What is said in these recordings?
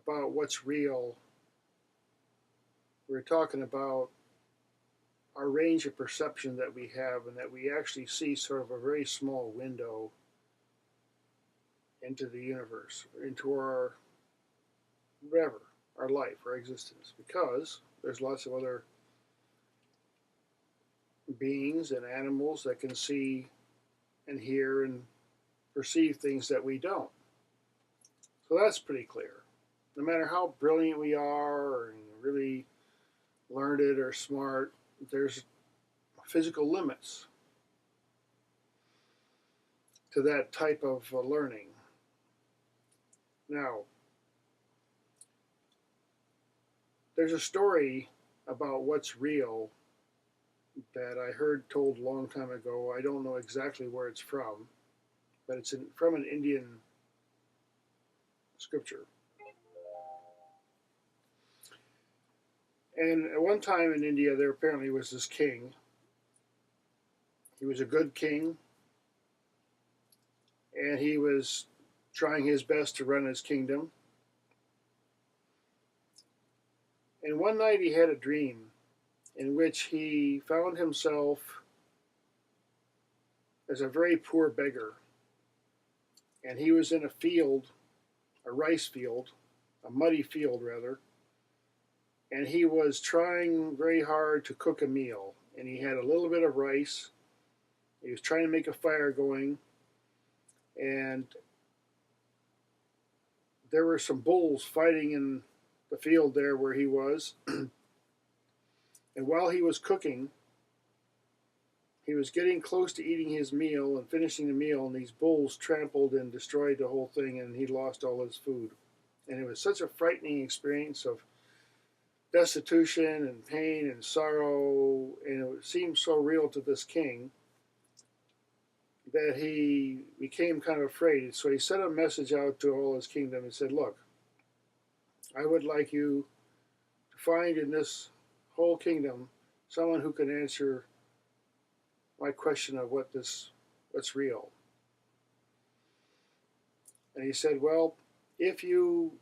about what's real, we're talking about our range of perception that we have, and that we actually see sort of a very small window into the universe, into our whatever, our life, our existence, because there's lots of other beings and animals that can see and hear and perceive things that we don't. So that's pretty clear. No matter how brilliant we are or really learned or smart, there's physical limits to that type of learning. Now, there's a story about what's real that I heard told a long time ago. I don't know exactly where it's from, but it's from an Indian scripture. And at one time in India, there apparently was this king. He was a good king, and he was trying his best to run his kingdom. And one night he had a dream in which he found himself as a very poor beggar. And he was in a field, a rice field, a muddy field rather, and he was trying very hard to cook a meal. And he had a little bit of rice. He was trying to make a fire going, and there were some bulls fighting in the field there where he was. And while he was cooking, he was getting close to eating his meal and finishing the meal, and these bulls trampled and destroyed the whole thing, and he lost all his food. And it was such a frightening experience of destitution and pain and sorrow, and it seemed so real to this king that he became kind of afraid. So he sent a message out to all his kingdom and said, "Look, I would like you to find in this whole kingdom someone who can answer my question of what's real." And he said, "Well, if you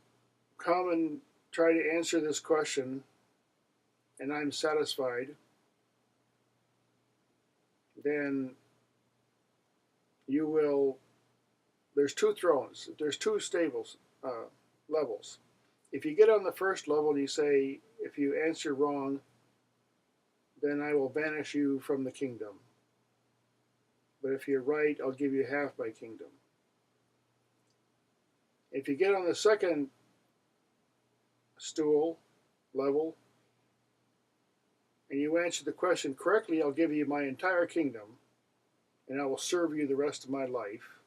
come and try to answer this question and I'm satisfied, then you will, there's two thrones, there's two stables, levels. If you get on the first level and you say, if you answer wrong, then I will banish you from the kingdom. But if you're right, I'll give you half my kingdom. If you get on the second stool level and you answer the question correctly, I'll give you my entire kingdom and I will serve you the rest of my life.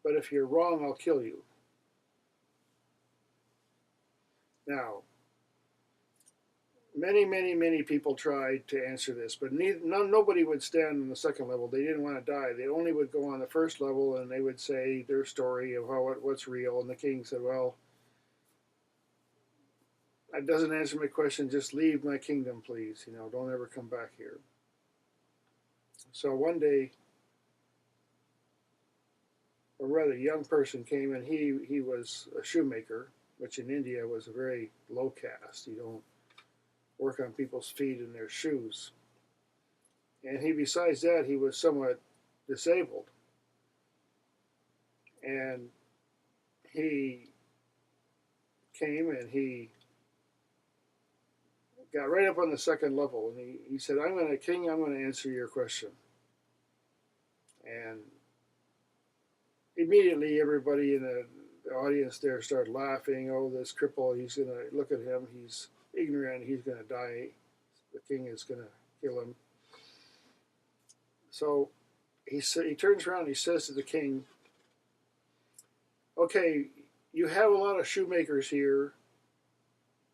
But if you're wrong, I'll kill you." Now, many people tried to answer this, but nobody would stand on the second level. They didn't want to die. They only would go on the first level, and they would say their story of what's real. And the king said, "Well, that doesn't answer my question. Just leave my kingdom, please. Don't ever come back here." So one day, a rather young person came, and he was a shoemaker, which in India was a very low caste. You don't work on people's feet in their shoes. And besides that, he was somewhat disabled. And he came and he got right up on the second level, and he said, "King, I'm going to answer your question." And immediately everybody in the audience there started laughing. "Oh, this cripple, he's going to look at him. He's ignorant. He's going to die. The king is going to kill him." So he turns around and he says to the king, "Okay, you have a lot of shoemakers here.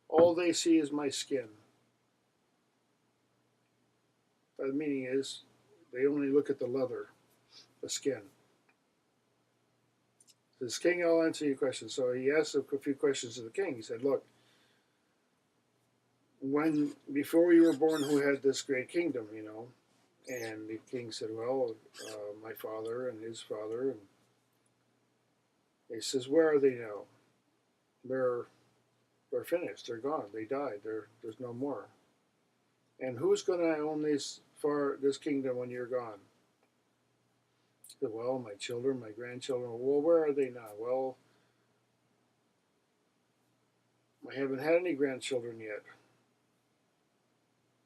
All they see is my skin." The meaning is they only look at the leather, the skin. Says, "King, I'll answer your question." So he asked a few questions to the king. He said, "Look, before you were born, who had this great kingdom, And the king said, "Well, my father and his father." And he says, "Where are they now?" they're finished. They're gone. They died. There's no more. And who's going to own this kingdom when you're gone? Well, my children, my grandchildren. Well, where are they now? Well, I haven't had any grandchildren yet.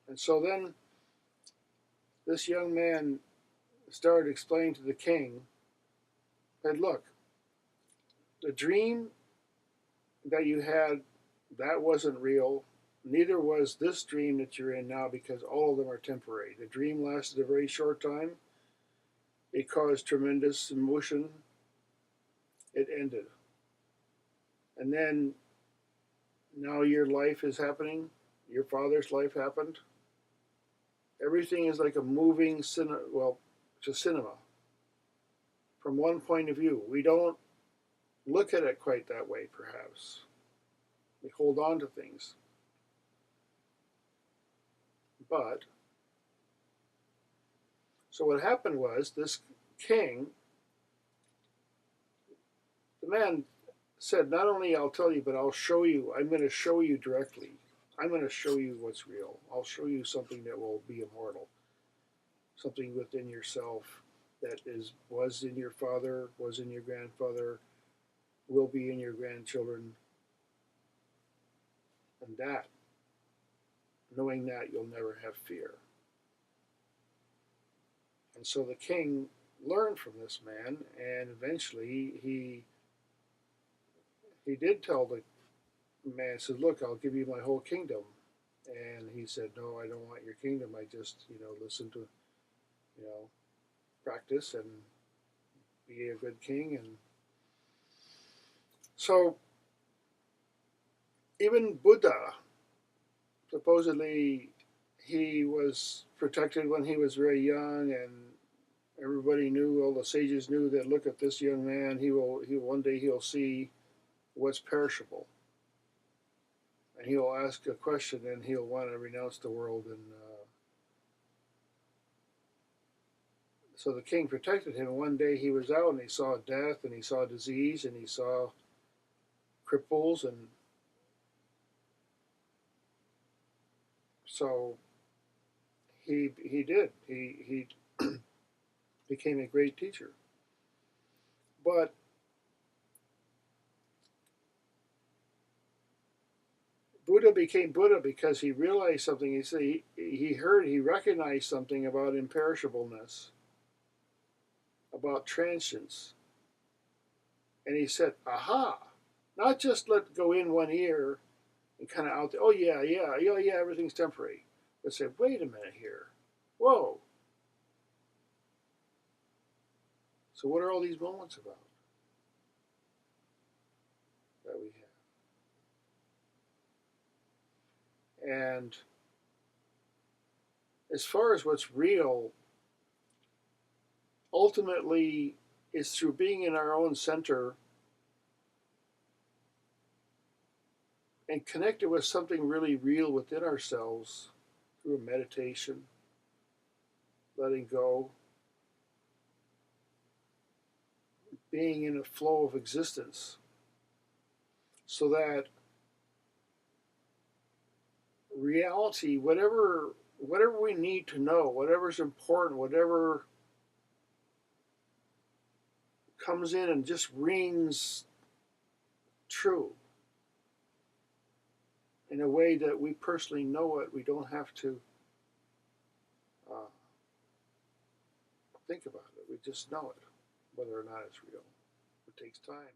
And so then this young man started explaining to the king that, look, the dream that you had, that wasn't real. Neither was this dream that you're in now, because all of them are temporary. The dream lasted a very short time. It caused tremendous emotion. It ended. And then now your life is happening. Your father's life happened. Everything is like a moving cinema. Well, it's a cinema. From one point of view, we don't look at it quite that way, perhaps. We hold on to things. But, so what happened was, this king, the man said, not only I'll tell you, but I'll show you. I'm going to show you directly. I'm going to show you what's real. I'll show you something that will be immortal. Something within yourself that was in your father, was in your grandfather, will be in your grandchildren. And that, knowing that, you'll never have fear. And so the king learned from this man, and eventually he did tell the man, said, look, I'll give you my whole kingdom. And he said, no, I don't want your kingdom. I just, listen to, practice and be a good king. And so even Buddha, supposedly he was protected when he was very young, and everybody knew, all the sages knew that, look at this young man, one day he'll see what's perishable. And he'll ask a question, and he'll want to renounce the world. And so the king protected him. One day he was out, and he saw death, and he saw disease, and he saw cripples, and so he became a great teacher. But Buddha became Buddha because he realized something. He said he recognized something about imperishableness, about transience. And he said, aha, not just let go in one ear and kind of out there, oh yeah, everything's temporary. But say, wait a minute here. Whoa. So what are all these moments about that we have? And as far as what's real, ultimately it's through being in our own center and connected with something really real within ourselves through meditation, letting go, being in a flow of existence, so that reality, whatever we need to know, whatever's important, whatever comes in and just rings true in a way that we personally know it. We don't have to think about it. We just know it, whether or not it's real. It takes time.